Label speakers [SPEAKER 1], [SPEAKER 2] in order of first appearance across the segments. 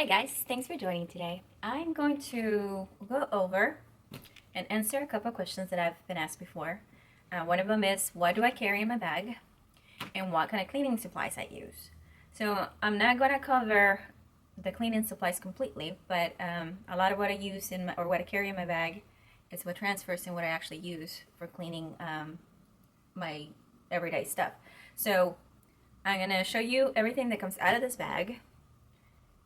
[SPEAKER 1] Hi guys, thanks for joining today. I'm going to go over and answer a couple of questions that I've been asked before. One of them is, what do I carry in my bag? And what kind of cleaning supplies I use. So I'm not going to cover the cleaning supplies completely, but a lot of what I use or what I carry in my bag is what transfers and what I actually use for cleaning my everyday stuff. So I'm going to show you everything that comes out of this bag,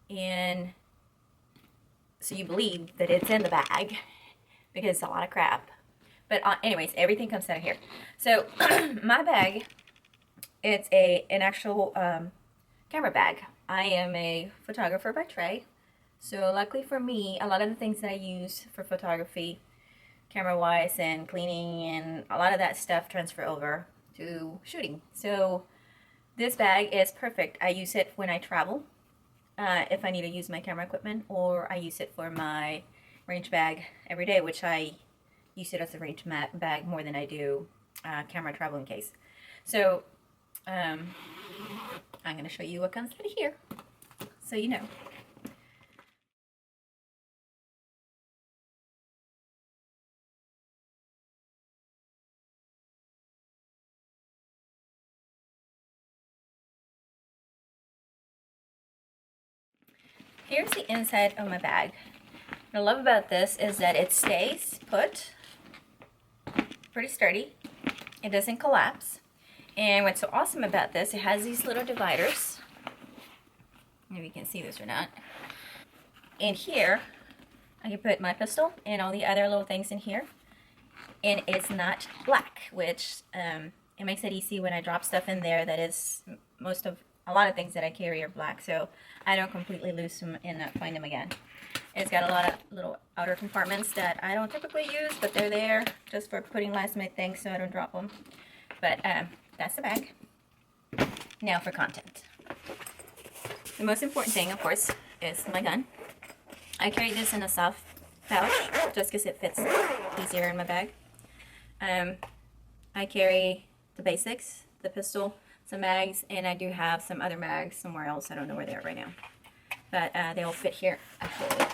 [SPEAKER 1] and so you believe that it's in the bag because it's a lot of crap. But anyways, everything comes out of here. So my bag, it's an actual camera bag. I am a photographer by trade, so luckily for me, a lot of the things that I use for photography, camera-wise and cleaning and a lot of that stuff transfer over to shooting. So this bag is perfect. I use it when I travel. If I need to use my camera equipment, or I use it for my range bag every day, which I use it as a range bag more than I do camera traveling case. So I'm going to show you what comes out of here, so you know. Here's the inside of my bag. What I love about this is that it stays put, pretty sturdy. It doesn't collapse. And what's so awesome about this, it has these little dividers. Maybe you can see this or not. In here, I can put my pistol and all the other little things in here. And it's not black, which it makes it easy when I drop stuff in there. That is, a lot of things that I carry are black, so I don't completely lose them and not find them again. It's got a lot of little outer compartments that I don't typically use, but they're there just for putting last minute things so I don't drop them. But that's the bag. Now for content. The most important thing, of course, is my gun. I carry this in a soft pouch just because it fits easier in my bag. I carry the basics, the pistol, some mags, and I do have some other mags somewhere else. I don't know where they are right now. But they all fit here. Actually,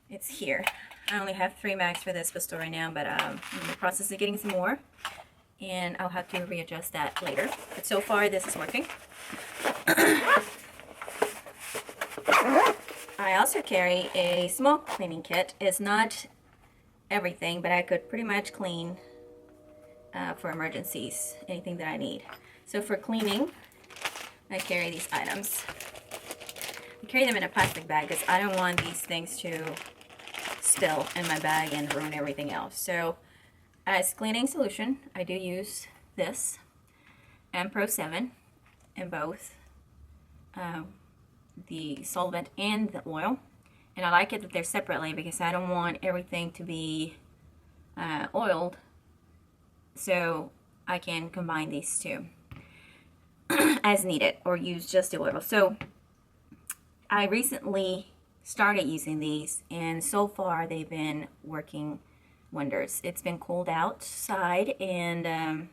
[SPEAKER 1] it's here. I only have 3 mags for this pistol right now, but I'm in the process of getting some more. And I'll have to readjust that later. But so far, this is working. I also carry a smoke cleaning kit. It's not everything, but I could pretty much clean for emergencies, anything that I need. So for cleaning, I carry these items. I carry them in a plastic bag because I don't want these things to spill in my bag and ruin everything else. So as cleaning solution, I do use this Pro 7 in both the solvent and the oil. And I like it that they're separately because I don't want everything to be oiled, so I can combine these two as needed or use just the oil. So I recently started using these, and so far they've been working wonders. It's been cold outside, and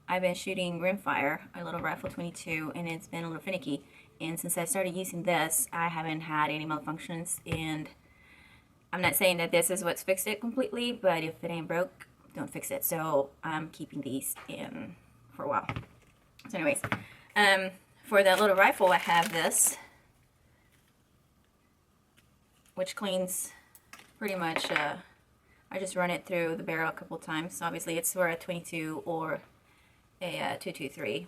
[SPEAKER 1] I've been shooting Rimfire, a little rifle 22, and it's been a little finicky. And since I started using this, I haven't had any malfunctions. And I'm not saying that this is what's fixed it completely, but if it ain't broke, don't fix it. So I'm keeping these in for a while. So anyways, for that little rifle, I have this, which cleans pretty much, I just run it through the barrel a couple times. So obviously it's for a 22 or a 223,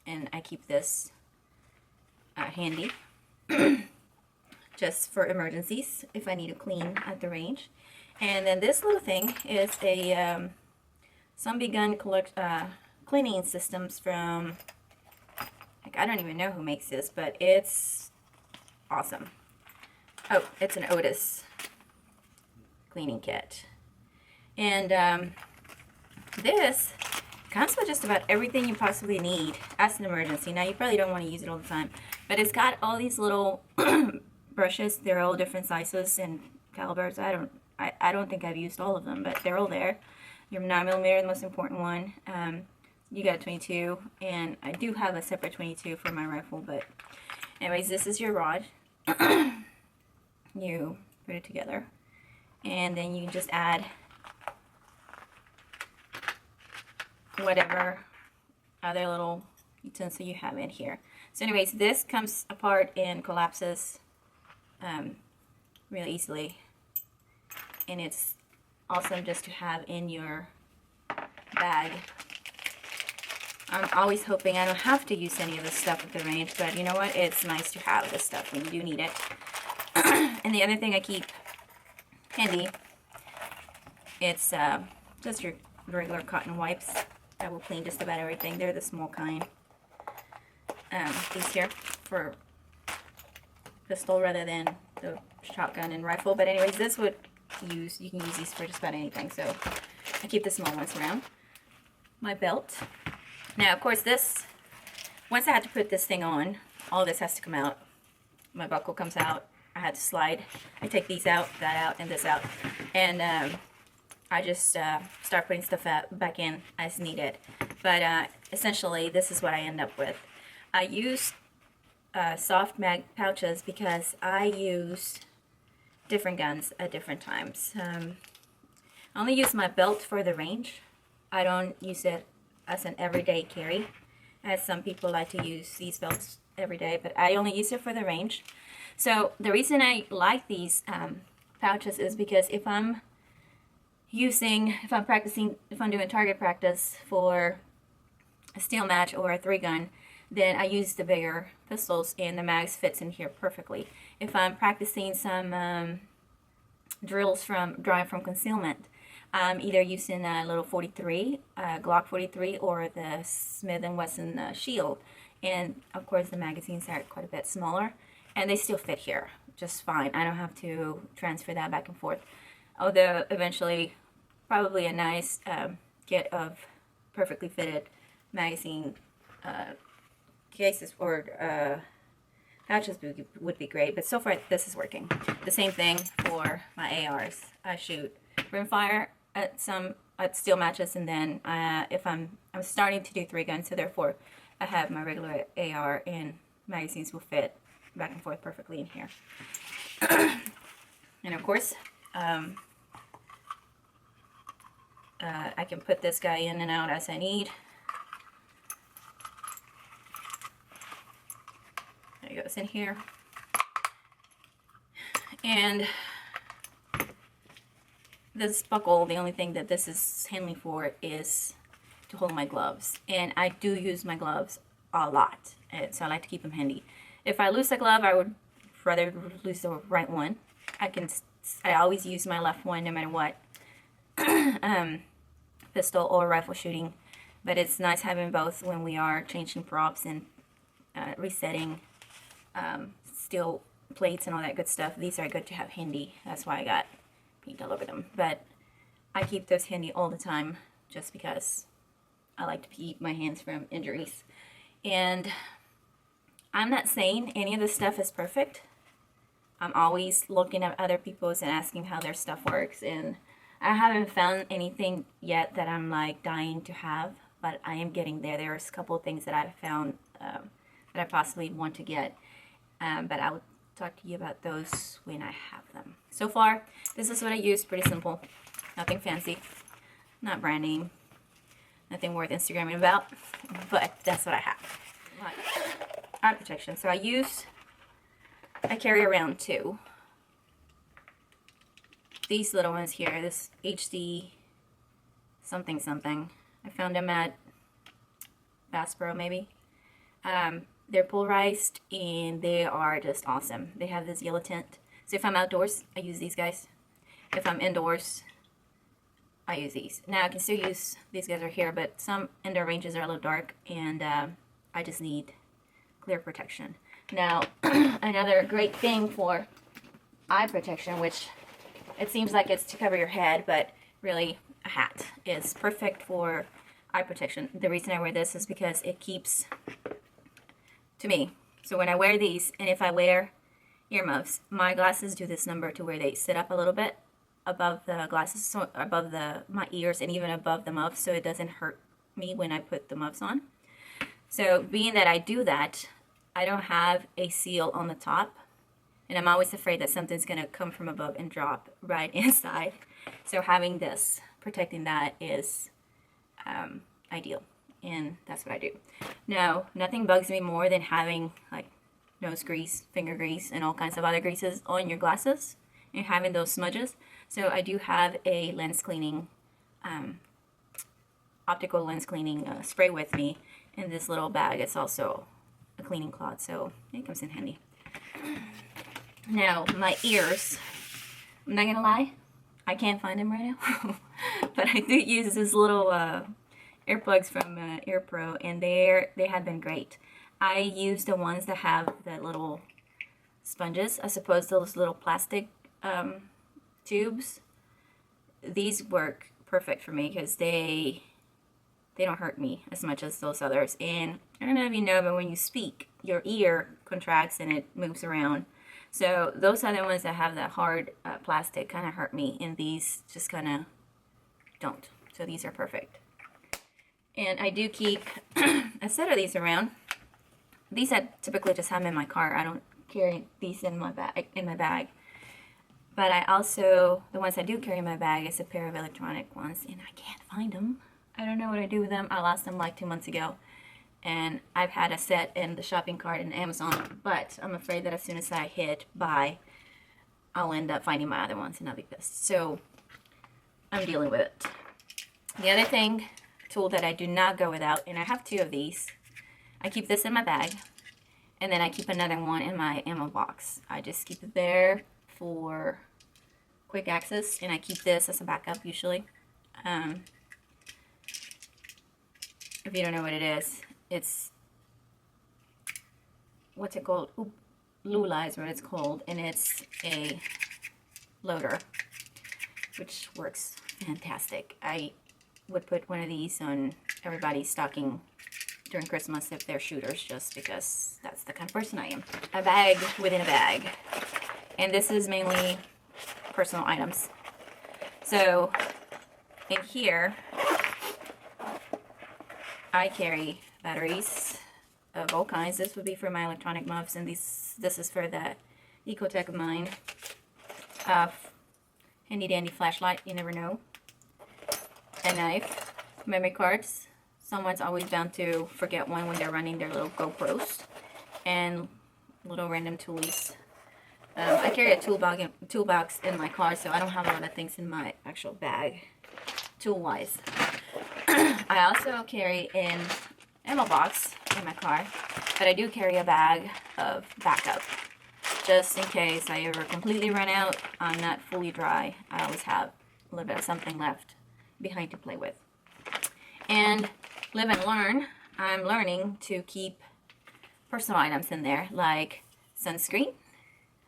[SPEAKER 1] and I keep this handy just for emergencies if I need to clean at the range. And then this little thing is a Zombie Gun cleaning systems from, like, I don't even know who makes this, but it's awesome. Oh, it's an Otis cleaning kit. And this comes with just about everything you possibly need as an emergency. Now, you probably don't want to use it all the time, but it's got all these little brushes. They're all different sizes and calibers. I don't think I've used all of them, but they're all there. Your 9mm, the most important one. You got a 22, and I do have a separate 22 for my rifle, but anyways, this is your rod. you put it together, and then you just add whatever other little utensil you have in here. So anyways, this comes apart and collapses really easily, and it's awesome just to have in your bag. I'm always hoping I don't have to use any of this stuff at the range, but you know what? It's nice to have this stuff when you do need it. And the other thing I keep handy, it's just your regular cotton wipes that will clean just about everything. They're the small kind. These here for pistol rather than the shotgun and rifle. But anyways, this would you can use these for just about anything. So I keep the small ones around. My belt. Now, of course, this, once I had to put this thing on, all this has to come out. My buckle comes out. I had to slide. I take these out, that out, and this out. And I just start putting stuff back in as needed. But essentially, this is what I end up with. I use soft mag pouches because I use different guns at different times. I only use my belt for the range. I don't use it as an everyday carry, as some people like to use these belts every day, but I only use it for the range. So the reason I like these pouches is because if I'm practicing, if I'm doing target practice for a steel match or a 3-gun, then I use the bigger pistols and the mags fits in here perfectly. If I'm practicing some drills drawing from concealment, I'm either using a little 43, Glock 43, or the Smith & Wesson Shield. And of course the magazines are quite a bit smaller, and they still fit here just fine. I don't have to transfer that back and forth. Although eventually, probably a nice kit of perfectly fitted magazine cases or pouches would be great. But so far this is working. The same thing for my ARs. I shoot Rimfire at steel matches, and then if I'm starting to do 3-gun, so therefore I have my regular AR, and magazines will fit back and forth perfectly in here. And of course, I can put this guy in and out as I need. There it goes in here. And this buckle, the only thing that this is handy for is to hold my gloves. And I do use my gloves a lot, so I like to keep them handy. If I lose a glove, I would rather lose the right one. I always use my left one no matter what. Pistol or rifle shooting. But it's nice having both when we are changing props and resetting steel plates and all that good stuff. These are good to have handy. That's why I got paint all over them. But I keep those handy all the time just because I like to keep my hands from injuries. And I'm not saying any of this stuff is perfect. I'm always looking at other people's and asking how their stuff works, and I haven't found anything yet that I'm like dying to have, but I am getting there. There's a couple of things that I've found that I possibly want to get, but I will talk to you about those when I have them. So far, this is what I use. Pretty simple, nothing fancy, not brand name, nothing worth Instagramming about, but that's what I have. Eye protection. So I carry around 2. These little ones here, this HD something something. I found them at Bass Pro maybe. They're polarized and they are just awesome. They have this yellow tint. So if I'm outdoors, I use these guys. If I'm indoors, I use these. Now I can still use these guys right here, but some indoor ranges are a little dark, and I just need clear protection. Now, another great thing for eye protection, which it seems like it's to cover your head, but really a hat is perfect for eye protection. The reason I wear this is because it keeps, to me, so when I wear these, and if I wear earmuffs, my glasses do this number to where they sit up a little bit above the glasses, so above my ears, and even above the muffs, so it doesn't hurt me when I put the muffs on. So being that I do that, I don't have a seal on the top, and I'm always afraid that something's gonna come from above and drop right inside. So having this, protecting that is ideal, and that's what I do. Now, nothing bugs me more than having like nose grease, finger grease, and all kinds of other greases on your glasses and having those smudges. So I do have a lens cleaning, optical lens cleaning spray with me in this little bag. It's also a cleaning cloth, so it comes in handy. Now, my ears, I'm not gonna lie, I can't find them right now, but I do use this little earplugs from AirPro, and they have been great. I use the ones that have the little sponges as opposed to those little plastic tubes. These work perfect for me because they don't hurt me as much as those others. And I don't know if you know, but when you speak, your ear contracts and it moves around. So those other ones that have that hard plastic kind of hurt me, and these just kind of don't. So these are perfect. And I do keep a set of these around. These I typically just have them in my car. I don't carry these in my bag. But I also, the ones I do carry in my bag is a pair of electronic ones, and I can't find them. I don't know what I do with them. I lost them like 2 months ago, and I've had a set in the shopping cart in Amazon, but I'm afraid that as soon as I hit buy, I'll end up finding my other ones and I'll be pissed. So I'm dealing with it. The other tool that I do not go without, and I have 2 of these. I keep this in my bag, and then I keep another one in my ammo box. I just keep it there for quick access, and I keep this as a backup usually. If you don't know what it is, it's, what's it called? Lula is what it's called, and it's a loader, which works fantastic. I would put one of these on everybody's stocking during Christmas if they're shooters, just because that's the kind of person I am. A bag within a bag, and this is mainly personal items. So in here I carry batteries of all kinds. This would be for my electronic muffs, and this is for the Ecotech of mine. Handy dandy flashlight, you never know. A knife, memory cards. Someone's always bound to forget one when they're running their little GoPros, and little random toolies. I carry a toolbox in my car, so I don't have a lot of things in my actual bag, tool-wise. I also carry an ammo box in my car, but I do carry a bag of backup, just in case I ever completely run out. I'm not fully dry. I always have a little bit of something left behind to play with. And live and learn, I'm learning to keep personal items in there, like sunscreen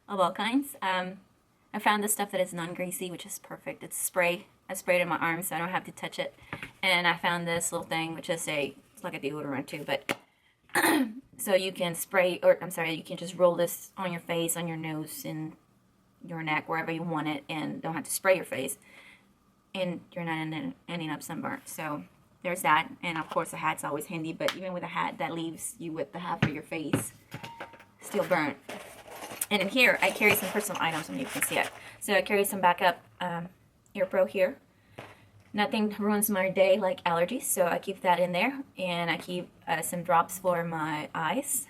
[SPEAKER 1] of all kinds. I found this stuff that is non-greasy, which is perfect. It's spray. I sprayed it in my arms so I don't have to touch it. And I found this little thing, which is it's like a deodorant too, but so you can spray, or I'm sorry, you can just roll this on your face, on your nose, and your neck, wherever you want it, and don't have to spray your face, and you're not ending up sunburnt. So there's that. And of course a hat's always handy, but even with a hat, that leaves you with the half of your face still burnt. And in here I carry some personal items, and you can see it. So I carry some backup AirPro here. Nothing ruins my day like allergies, so I keep that in there. And I keep some drops for my eyes,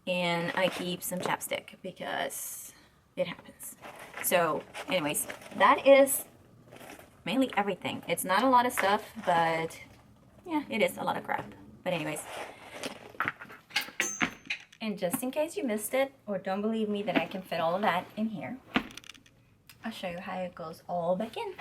[SPEAKER 1] and I keep some chapstick because it happens. So anyways, that is mainly everything. It's not a lot of stuff, but yeah, it is a lot of crap. But anyways, and just in case you missed it or don't believe me that I can fit all of that in here, I'll show you how it goes all back in.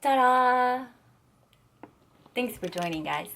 [SPEAKER 1] Ta-da! Thanks for joining, guys.